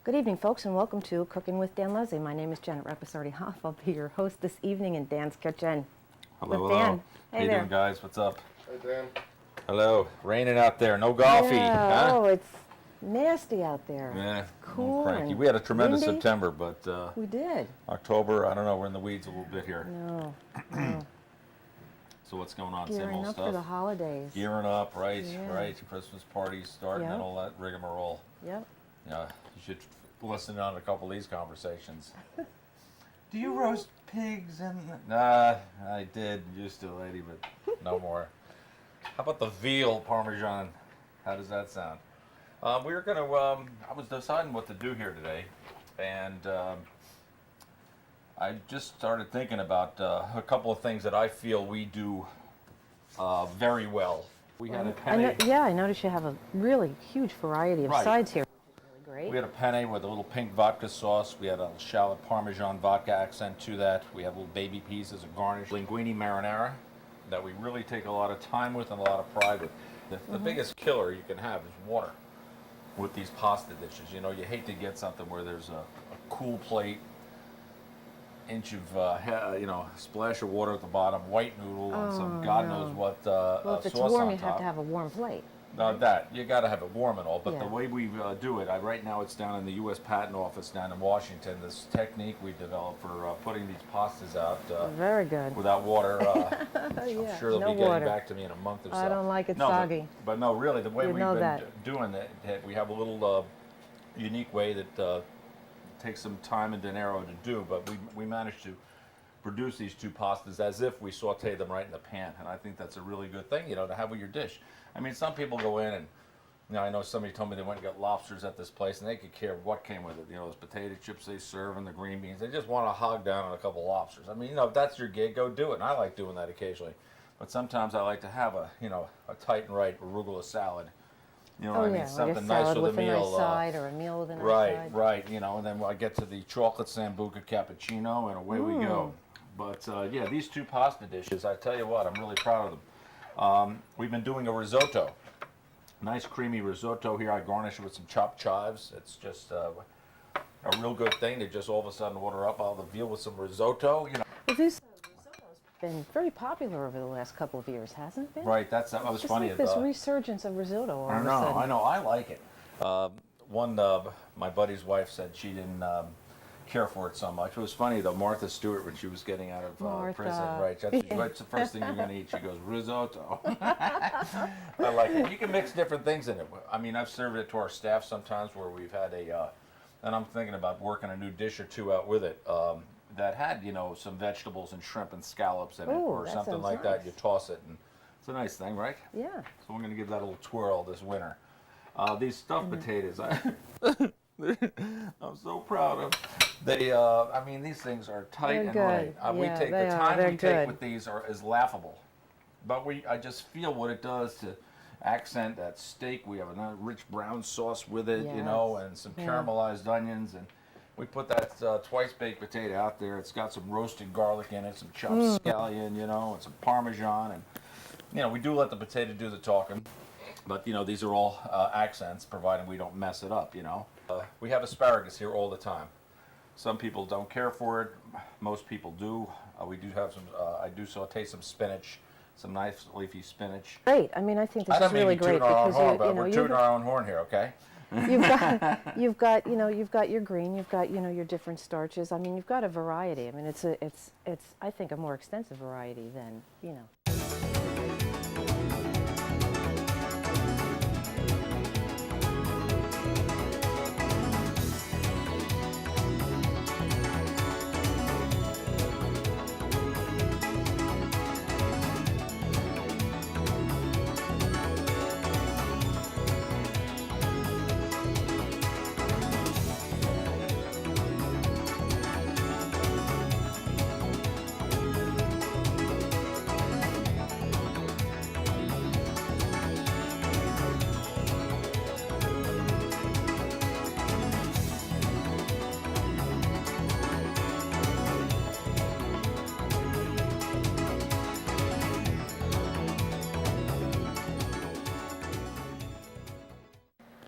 Good evening, folks, and welcome to Cooking with Dan Leslie. My name is Janet Rapasardi-Hoff. I'll be your host this evening in Dan's kitchen. Hello, with hello. Dan. Hey How you there. doing, guys? What's up? Hey, Dan. Hello. Raining out there. No golfy, Yeah, huh? oh, it's nasty out there. Yeah. Cool Cranky. and We had a tremendous windy. September, but We did. October, I don't know. We're in the weeds a little bit here. No. So what's going on? Same Gearing old up stuff. for the holidays. Gearing up, right? Yeah. Right. Christmas parties starting Yep. and all that rigmarole. Yep. Yeah. You should listen on a couple of these conversations. Do you roast pigs? Nah, I did. Used to, lady, but no more. How about the veal parmesan? How does that sound? We were gonna. I was deciding what to do here today, and I just started thinking about a couple of things that I feel we do very well. We had a penne. I noticed you have a really huge variety of Right. sides here. Really We great. had a penne with a little pink vodka sauce. We had a shallot parmesan vodka accent to that. We have little baby peas as a garnish. Linguini marinara that we really take a lot of time with and a lot of pride with. The biggest killer you can have is water with these pasta dishes. You know, you hate to get something where there's a cool plate, inch of, splash of water at the bottom, white noodle, and some God knows what Well, if sauce it's warm, on you have top. to have a warm plate. That you got to have it warm and all, but Yeah. the way we do it, right now it's down in the U.S. Patent Office down in Washington. This technique we developed for putting these pastas out Very good. without water. I'm Yeah, sure they'll no be getting water. back to me in a month or so. I don't like it No, soggy. But no, really, the way You we've know been that. doing it, we have a little unique way that takes some time and dinero to do, but we managed to produce these two pastas as if we sauteed them right in the pan, and I think that's a really good thing, to have with your dish. I mean, some people go in and, I know somebody told me they went and got lobsters at this place, and they could care what came with it. Those potato chips they serve and the green beans. They just want to hog down on a couple lobsters. I mean, if that's your gig, go do it. And I like doing that occasionally. But sometimes I like to have a tight and right arugula salad. You know what I mean? Like Something a nice salad with a with a meal. nice side or a meal with a nice Right, side. right. And then I get to the chocolate sambuca cappuccino, and away we go. But yeah, these two pasta dishes, I tell you what, I'm really proud of them. We've been doing a risotto. Nice creamy risotto here. I garnish it with some chopped chives. It's just a real good thing to just all of a sudden order up all the veal with some risotto. Well, this risotto's been very popular over the last couple of years, hasn't it been? Right, that was Just funny. like this resurgence of risotto all of a sudden. I know, I like it. My buddy's wife said she didn't care for it so much. It was funny though. Martha Stewart, when she was getting out of prison, right? That's the first thing you're going to eat. She goes, risotto. I like it. You can mix different things in it. I mean, I've served it to our staff sometimes where we've had and I'm thinking about working a new dish or two out with it that had some vegetables and shrimp and scallops in it, Ooh, or that something sounds like that. nice. You toss it, and it's a nice thing, right? Yeah. So we're going to give that a little twirl this winter. These stuffed potatoes, I'm so proud of. These things are tight They're and good. right. We Yeah, take they the are. time They're we take good. with these is laughable. But I just feel what it does to accent that steak. We have a nice rich brown sauce with it, Yes. and some Yeah. caramelized onions, and we put that twice baked potato out there. It's got some roasted garlic in it, some chopped scallion, and some parmesan, and we do let the potato do the talking. But these are all accents, provided we don't mess it up. We have asparagus here all the time. Some people don't care for it. Most people do. We do have some. I do saute some spinach, some nice leafy spinach. Great. I mean, I think this I is don't mean really to toot great our own because horn, but we're tooting you've our own horn here, okay? you've got your green, you've got your different starches. I mean, you've got a variety. I mean, it's I think a more extensive variety than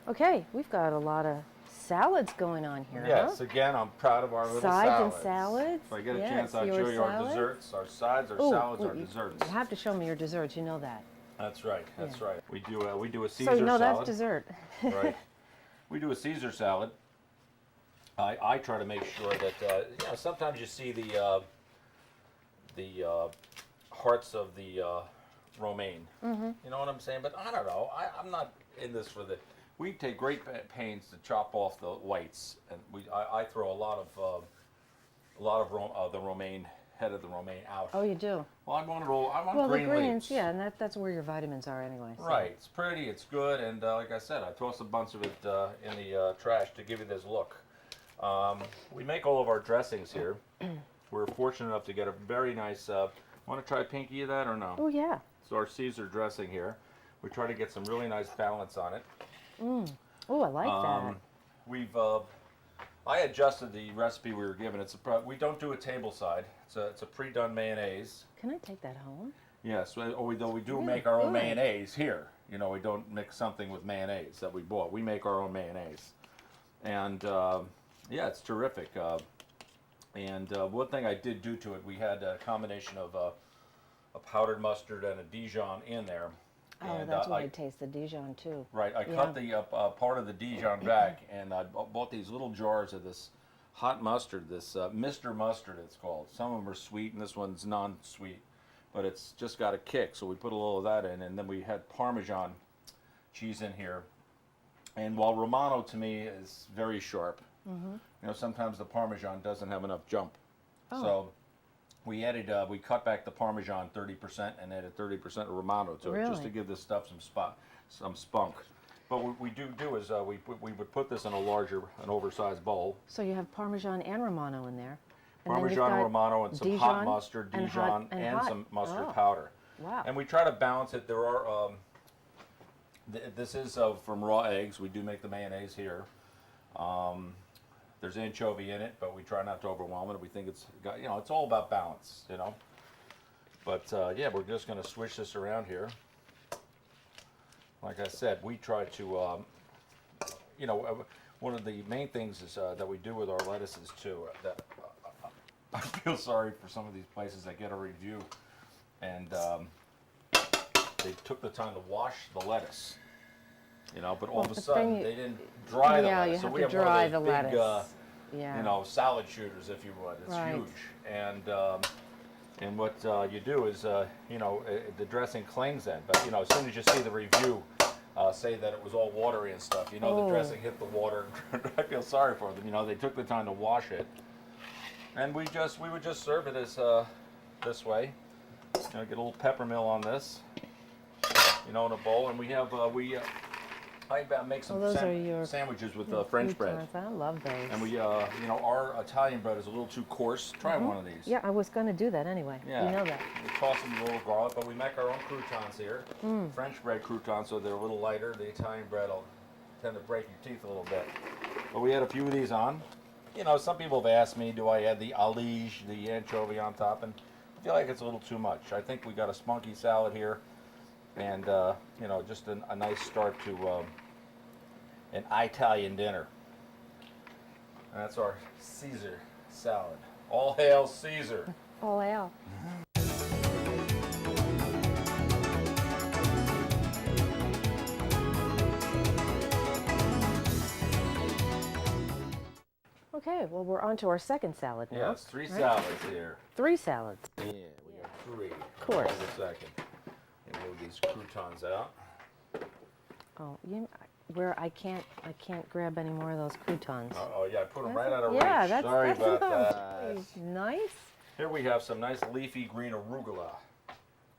Okay, we've got a lot of salads going on here, Yes, huh? again, I'm proud of our little Sides salads. and salads. If I get a Yes, chance, I'll your show you our salads. desserts, our sides, our Ooh, salads, ooh, our desserts. You have to show me your desserts. You know that. That's right. That's Yeah. right. We do a So Caesar no, salad. that's dessert. Right. We do a Caesar salad. I try to make sure that sometimes you see the hearts of the romaine. You know what I'm saying? But I don't know. I'm not in this for the. We take great pains to chop off the whites, and I throw a lot of the romaine head of the romaine out. Oh, you do? Well, I want it all. I want Well, green the greens, leaves. yeah, and that's where your vitamins are anyway. So. Right. It's pretty. It's good, and like I said, I toss a bunch of it in the trash to give you this look. We make all of our dressings here. We're fortunate enough to get a very nice. Want to try Pinky of that or no? Oh yeah. So our Caesar dressing here. We try to get some really nice balance on it. Oh, I like that. We've I adjusted the recipe we were given. We don't do a table side. It's a pre-done mayonnaise. Can I take that home? Yes, though we do Really make our own good. mayonnaise here. You know, we don't mix something with mayonnaise that we bought. We make our own mayonnaise, and yeah, it's terrific. One thing I did do to it, we had a combination of a powdered mustard and a Dijon in there. Oh, And, that's why I taste the Dijon too. Right, I Yeah. cut the part of the Dijon back, and I bought these little jars of this hot mustard, this Mr. Mustard it's called. Some of them are sweet, and this one's non-sweet, but it's just got a kick, so we put a little of that in, and then we had Parmesan cheese in here. And while Romano to me is very sharp, you know, sometimes the Parmesan doesn't have enough jump. Oh. So we cut back the Parmesan 30% and added 30% of Romano to it, just to Really? give this stuff some spunk. But what we do is we would put this in an oversized bowl. So you have Parmesan and Romano in there. And then you've Parmesan, got Romano, and some hot Dijon mustard, and Dijon, hot- and and hot. some mustard Oh. powder. Wow. And we try to balance it. There are, this is from raw eggs. We do make the mayonnaise here. There's anchovy in it, but we try not to overwhelm it. We think it's all about balance, you know. But yeah, we're just going to switch this around here. Like I said, we try to, one of the main things is that we do with our lettuces too. That I feel sorry for some of these places that get a review, and they took the time to wash the lettuce. You know, but all Well, of a the sudden thing- they didn't dry the Yeah, lettuce. you So have we to have one dry of the those big, lettuce. Yeah. salad shooters, if you would. It's Right. huge, and what you do is, the dressing clings then. But as soon as you see the review, say that it was all watery and stuff, the Oh. dressing hit the water. I feel sorry for them. They took the time to wash it, and we would just serve it as this way. Get a little peppermill on this, in a bowl, and we have I make some those are your sandwiches with Your French bread. croutons. I love those. And we, our Italian bread is a little too coarse. Try one of these. Yeah, I was going to do that anyway. Yeah. You know that. We toss them a little garlic, but we make our own croutons here. French bread croutons, so they're a little lighter. The Italian bread will tend to break your teeth a little bit. But we add a few of these on. Some people have asked me, do I add the alige, the anchovy on top? And I feel like it's a little too much. I think we got a spunky salad here, and just a nice start to an Italian dinner. And that's our Caesar salad. All hail Caesar. All out. Okay, well, we're on to our second salad now. Yes, three right? salads here. 3 salads. Yeah, we got 3. Course. Hold a second. And move these croutons out. Oh, where I can't grab any more of those croutons. Oh yeah, I put them right out of reach. Yeah, that's Sorry about nice. that. Nice. Here we have some nice leafy green arugula.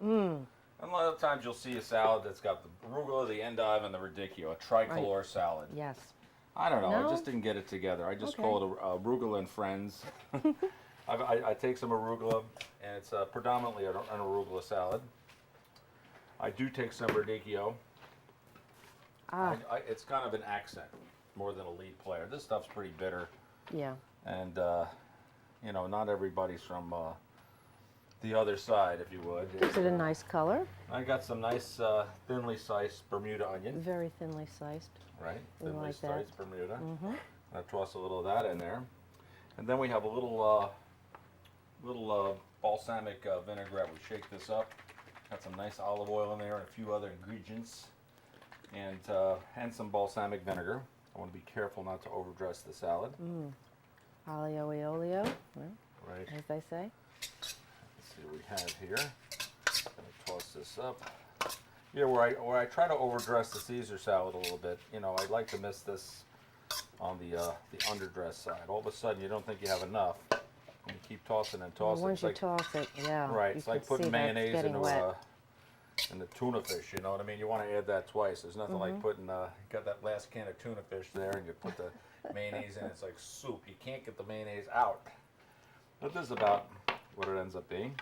Mmm. And a lot of times you'll see a salad that's got the arugula, the endive, and the radicchio, a tricolor salad. Yes. I don't know, I No? just didn't get it together. I just Okay. call it arugula and friends. I take some arugula, and it's predominantly an arugula salad. I do take some radicchio. Ah, It's kind of an accent more than a lead player. This stuff's pretty bitter, yeah. and not everybody's from the other side, if you would. Gives it a nice color. I got some nice thinly sliced Bermuda onion, Very thinly sliced. right? We Thinly like that. sliced Bermuda. I toss a little of that in there, and then we have a little balsamic vinaigrette. We shake this up. Got some nice olive oil in there and a few other ingredients, and some balsamic vinegar. I want to be careful not to overdress the salad. Olio e olio, Right. as they say. Let's see what we have here. Gonna toss this up. Yeah, where I try to overdress the Caesar salad a little bit. You know, I like to miss this on the underdressed side. All of a sudden, you don't think you have enough, and you keep tossing and Well, tossing. once It's you like, toss it, yeah. right, you it's like can putting see that's mayonnaise getting wet. in the tuna fish. You know what I mean? You want to add that twice. There's nothing like putting you got that last can of tuna fish there, and you put the mayonnaise in. It's like soup. You can't get the mayonnaise out. But this is about what it ends up being.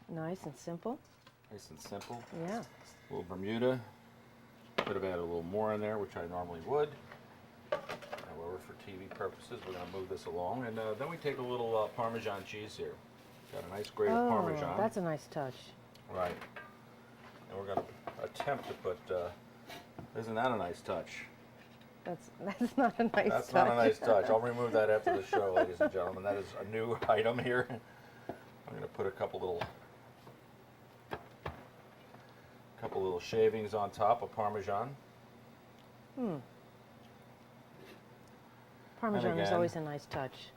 Nice and simple. Nice and simple. Yeah. A little Bermuda. Could have added a little more in there, which I normally would. However, for TV purposes, we're going to move this along. And then we take a little Parmesan cheese here. Got a nice grate of Parmesan. That's a nice touch. Right. And we're going to attempt to put, isn't that a nice touch? That's not a nice touch. That's not a nice touch. I'll remove that after the show, ladies and gentlemen. That is a new item here. I'm going to put a couple little shavings on top of Parmesan. Parmesan is again- always a nice touch.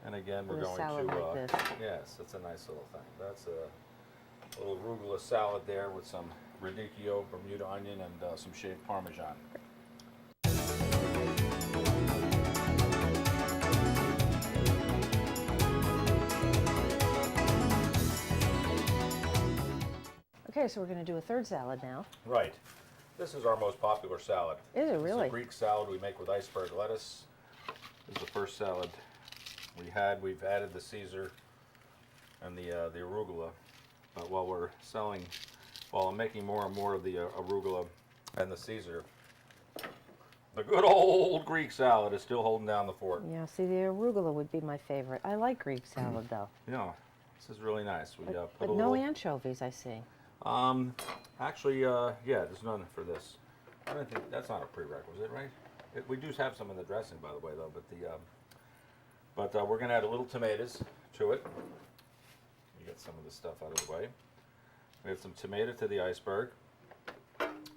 And again, we're With a going salad to, like this. yes, that's a nice little thing. That's a little arugula salad there with some radicchio, Bermuda onion, and some shaved Parmesan. Okay, so we're going to do a third salad now. Right. This is our most popular salad. Is it It's really? a Greek salad we make with iceberg lettuce. This is the first salad we had. We've added the Caesar and the arugula. But while I'm making more and more of the arugula and the Caesar, the good old Greek salad is still holding down the fort. Yeah, see, the arugula would be my favorite. I like Greek salad, though. Yeah, this is really nice. We put But a no little. anchovies, I see. Actually, yeah, there's none for this. I don't think that's not a prerequisite, right? We do have some in the dressing, by the way, though. But we're gonna add a little tomatoes to it. You get some of the stuff out of the way. We have some tomato to the iceberg.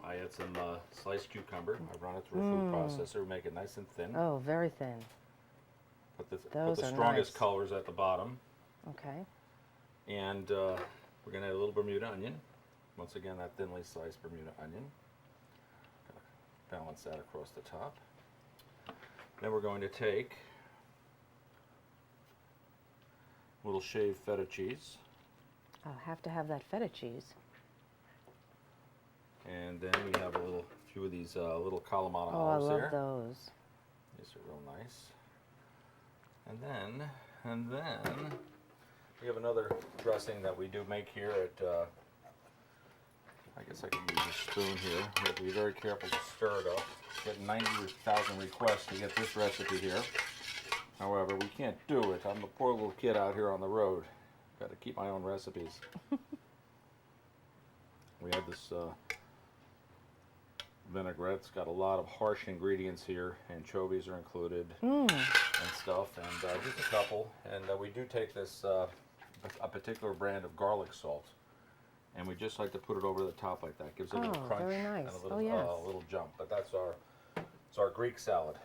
I add some sliced cucumber. I run it through a food processor, make it nice and thin. Oh, very thin. Put the those are strongest nice. colors at the bottom. Okay. And we're gonna add a little Bermuda onion. Once again, that thinly sliced Bermuda onion. Balance that across the top. Then we're going to take a little shaved feta cheese. I'll have to have that feta cheese. And then we have a few of these little Kalamata Oh, I olives love there. those. These are real nice. And then we have another dressing that we do make here at, I guess I can use a spoon here. We have to be very careful to stir it up. Get 90,000 requests to get this recipe here. However, we can't do it. I'm a poor little kid out here on the road. Got to keep my own recipes. We have this vinaigrette. It's got a lot of harsh ingredients here. Anchovies are included and stuff, and just a couple. And we do take this a particular brand of garlic salt, and we just like to put it over the top like that. Gives it a little crunch very nice. and a little, Oh, yes. little jump. But that's our Greek salad.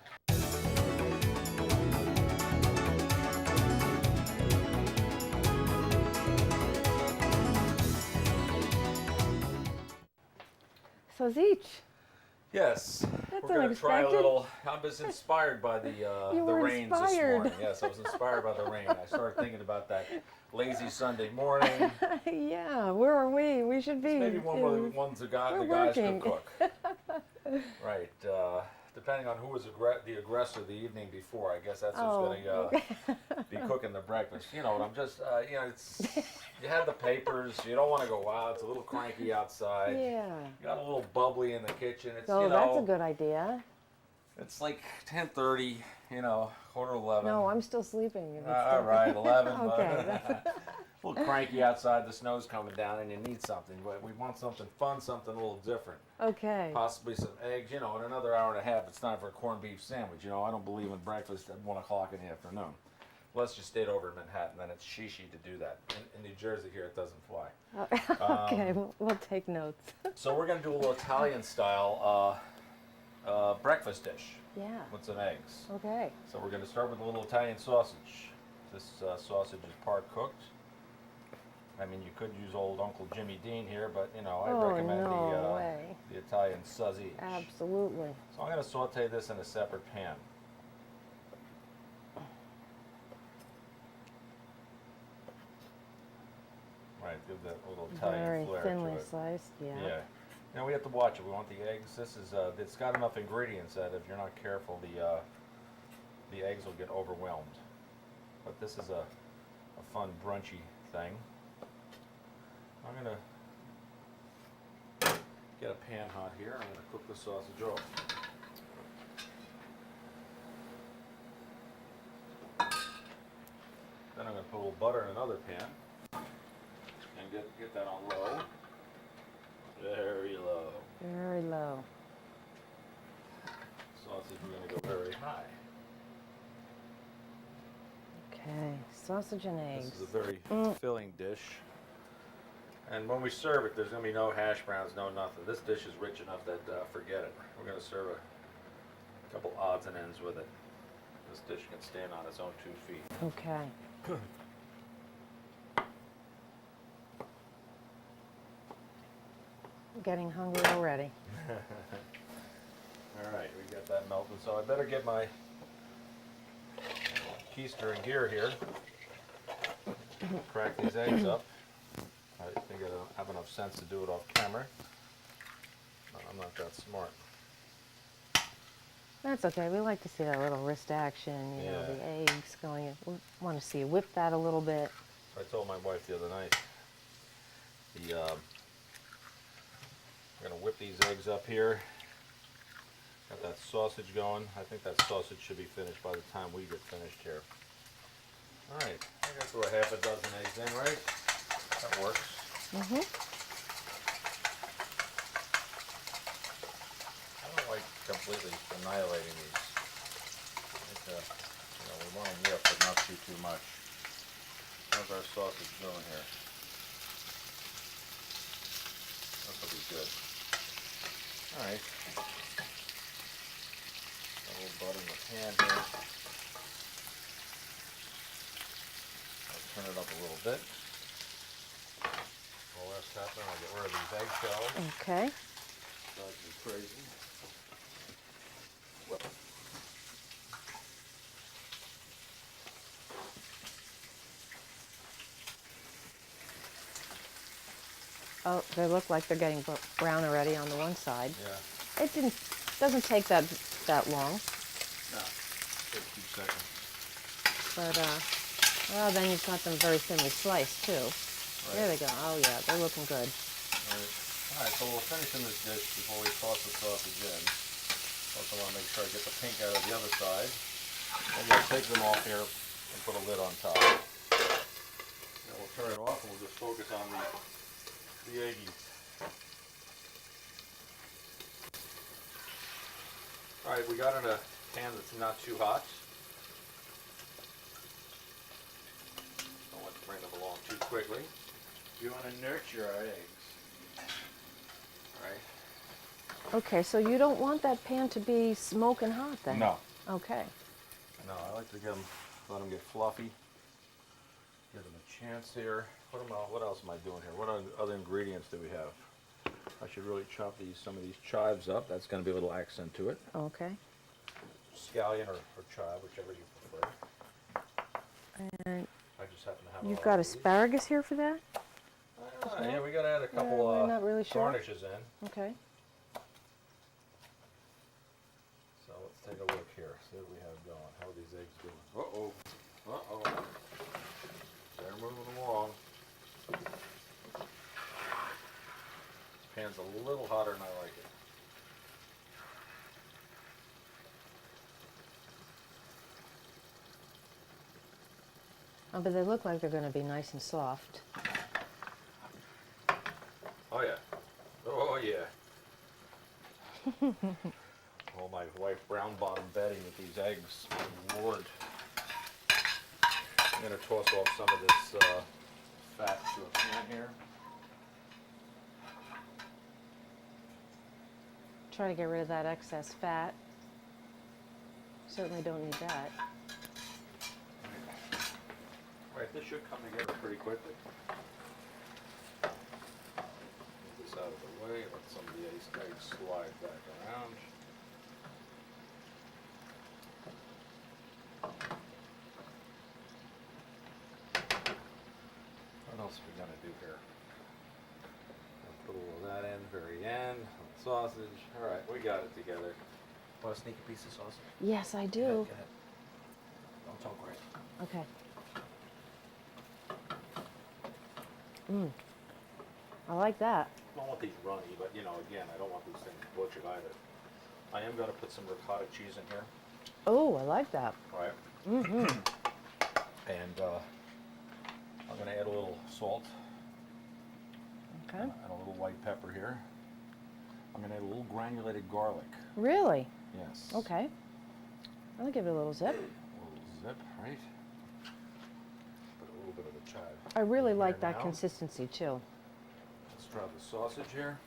So Zeech, Yes, That's we're going to try a unexpected. little. I was inspired by the were rains this inspired. morning. Yes, I was inspired by the rain. I started thinking about that lazy Sunday morning. yeah, where are we? We should be. Maybe one of the ones the guys working. could cook. Right. Depending on who was the aggressor the evening before, I guess that's who's going to be cooking the breakfast. You know, and I'm just, you had the papers. You don't want to go out. It's a little cranky outside. Yeah. You got a little bubbly in the kitchen. It's, So you know, that's a good idea. It's like 10:30, you know, quarter to 11. No, I'm still sleeping. If it's All still- right, 11. Okay, But a little cranky outside, the snow's coming down, and you need something. But we want something fun, something a little different. Okay. Possibly some eggs, you know, in another hour and a half, it's time for a corned beef sandwich. You know, I don't believe in breakfast at 1 o'clock in the afternoon. Unless you stayed over in Manhattan, then it's shishi to do that. In New Jersey here, it doesn't fly. Okay, we'll take notes. So we're going to do a little Italian-style breakfast dish Yeah. with some eggs. Okay. So we're going to start with a little Italian sausage. This sausage is part cooked. I mean, you could use old Uncle Jimmy Dean here, but you know, I recommend no way. the Italian sausage. Absolutely. So I'm going to saute this in a separate pan. Right, give that little Italian Very flair thinly to it. sliced, yeah. Yeah. Now we have to watch it. We want the eggs. This is it's got enough ingredients that if you're not careful, the eggs will get overwhelmed. But this is a fun brunchy thing. I'm gonna get a pan hot here. I'm gonna cook the sausage off. Then I'm gonna put a little butter in another pan and get that on low. Very low. Very low. Sausage, we're going to go very high. Okay, sausage and eggs. This is a very filling dish. And when we serve it, there's going to be no hash browns, no nothing. This dish is rich enough that forget it. We're going to serve a couple odds and ends with it. This dish can stand on its own 2 feet. Okay. Getting hungry already. All right, we got that melted. So I better get my keister in gear here. Crack these eggs up. I think I don't have enough sense to do it off camera. No, I'm not that smart. That's okay. We like to see that little wrist action, you know, Yeah. the eggs going in. We want to see you whip that a little bit. I told my wife the other night, we're going to whip these eggs up here. Got that sausage going. I think that sausage should be finished by the time we get finished here. All right, I got through a half a dozen eggs in, right? That works. Mm-hmm. I don't like completely annihilating these. I think, you know, we want them whipped, but not too much. How's our sausage doing here? This will be good. All right. A little butter in the pan here. I'll turn it up a little bit. While that's happening, I'll get rid of these eggshells. Okay. Drives me crazy. Well, Oh, they look like they're getting brown already on the one side. yeah. It doesn't take that long, No. Take 2 seconds. but well, then you've got them very thinly sliced too. Right. There they go. Oh yeah, they're looking good. All right, so we'll finish in this dish before we toss the sausage in. Also want to make sure I get the pink out of the other side. Maybe I'll take them off here and put a lid on top. Then we'll turn it off and we'll just focus on the eggies. All right, we got in a pan that's not too hot. Don't want to bring them along too quickly. You want to nurture our eggs. All right. Okay, so you don't want that pan to be smoking hot then? No. Okay. No, I like to let them get fluffy. Give them a chance here. What else am I doing here? What other ingredients do we have? I should really chop some of these chives up. That's going to be a little accent to it. Okay. Scallion or chive, whichever you prefer. And I just happen to have. you've got asparagus here for that? Yeah, we got to add a couple we're not really sure. garnishes in. Okay. So let's take a look here. See what we have going. How are these eggs doing? Uh-oh. Uh-oh. They're moving along. This pan's a little hotter than I like it. But they look like they're going to be nice and soft. Oh yeah. Oh yeah. Oh, my wife brown bottom Betty with these eggs. My Lord. I'm going to toss off some of this fat to a pan here. Try to get rid of that excess fat. Certainly don't need that. All right, this should come together pretty quickly. Move this out of the way, let some of the eggs slide back around. What else are we gonna do here? I'll put a little of that in, very end, sausage. All right, we got it together. Want to sneak a piece of sausage? Yes, I do. Go ahead. Don't talk right. Okay. I like that. I don't want these runny, but you know, again, I don't want these things butchered either. I am going to put some ricotta cheese in here. Oh, I like that. All right. Mm-hmm. And I'm going to add a little salt. Okay. And a little white pepper here. I'm going to add a little granulated garlic. Really? Yes. Okay. I'll give it a little zip. A little zip, right? Put a little bit of the chive. I really in like here that now. consistency too. Let's try the sausage here.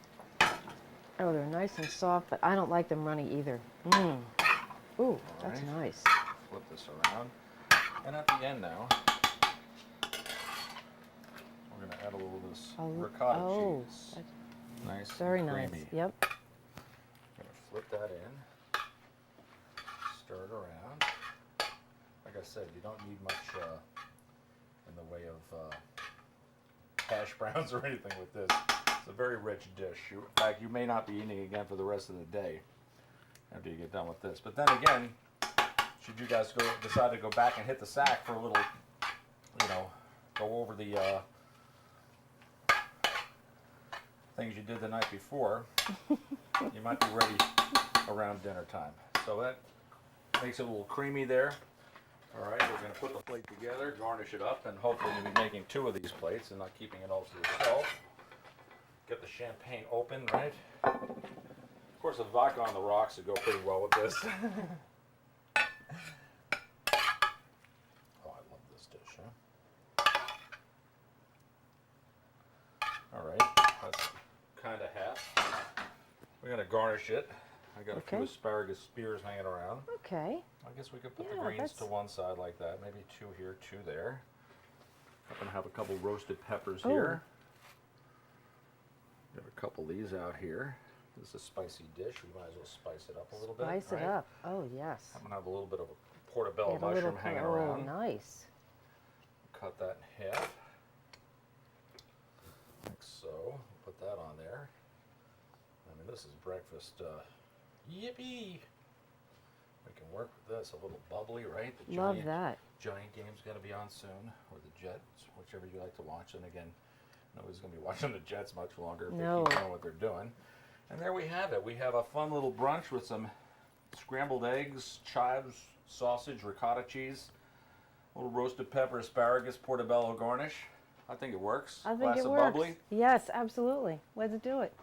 Oh, they're nice and soft, but I don't like them runny either. Ooh, All that's right. nice. Flip this around. And at the end now, we're going to add a little of this ricotta cheese. That's Nice very and nice. creamy. Yep. I'm going to flip that in, stir it around. Like I said, you don't need much in the way of hash browns or anything with this. It's a very rich dish. In fact, you may not be eating again for the rest of the day after you get done with this. But then again, should you guys decide to go back and hit the sack for a little, you know, go over the things you did the night before, you might be ready around dinner time. So that makes it a little creamy there. All right, we're going to put the plate together, garnish it up, and hopefully we'll be making 2 of these plates and not keeping it all to yourself. Get the champagne open, right? Of course, the vodka on the rocks would go pretty well with this. Oh, I love this dish, huh? All right, that's kind of half. We're going to garnish it. I got a few asparagus spears hanging around. Okay. I guess we could put the greens to one side like that. Maybe 2 here, 2 there. I'm going to have a couple roasted peppers here. Got a couple of these out here. This is a spicy dish. We might as well spice it up a little bit. Spice it up. Oh, yes. I'm going to have a little bit of a portobello mushroom hanging around. Oh, nice. Cut that in half. Like so. Put that on there. I mean, this is breakfast. Yippee! We can work with this. A little bubbly, right? The Love that. Giant game's going to be on soon, or the Jets, whichever you like to watch. And again, nobody's going to be watching the Jets much longer if they keep doing what they're doing. And there we have it. We have a fun little brunch with some scrambled eggs, chives, sausage, ricotta cheese, a little roasted pepper, asparagus, portobello garnish. I think it works. I think Glass it of works. bubbly. Yes, absolutely. Let's do it.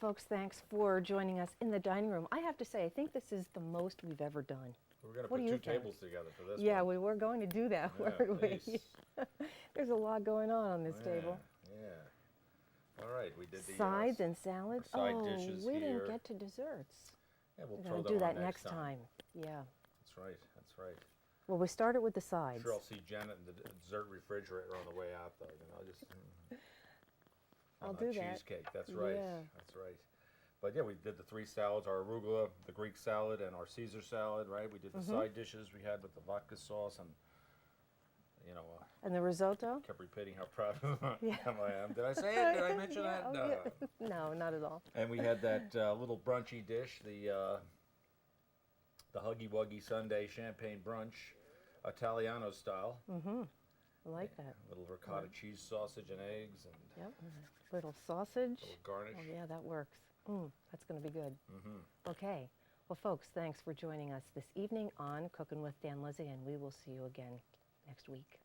Folks, thanks for joining us in the dining room. I have to say, I think this is the most we've ever done. We're going to What put do you 2 think? tables together for this Yeah, one. we were going to do that, Yeah, weren't we? nice. There's a lot going on this table. Yeah. All right, we did the Sides and salads. side Oh, dishes we here. didn't get to desserts. Yeah, we'll We're throw going to them do on that next time. Yeah. That's right. That's right. Well, we started with the I'm sides. sure I'll see Janet in the dessert refrigerator on the way out, though. You know, just I'll on do that that. cheesecake. That's right. Yeah. That's right. But yeah, we did the 3 salads: our arugula, the Greek salad, and our Caesar salad. Right? We did the side dishes we had with the vodka sauce, and you know, And the risotto? kept repeating how proud I Yeah. am. Did I say it? Did I mention Yeah, that? oh, No. yeah. No, not at all. And we had that little brunchy dish, the Huggy Wuggy Sunday champagne brunch, Italiano style. I like that. A little ricotta cheese sausage and eggs and Yep. Little sausage. a little garnish. Oh yeah, that works. That's going to be good. Okay. Well, folks, thanks for joining us this evening on Cooking with Dan Lizzie, and we will see you again next week.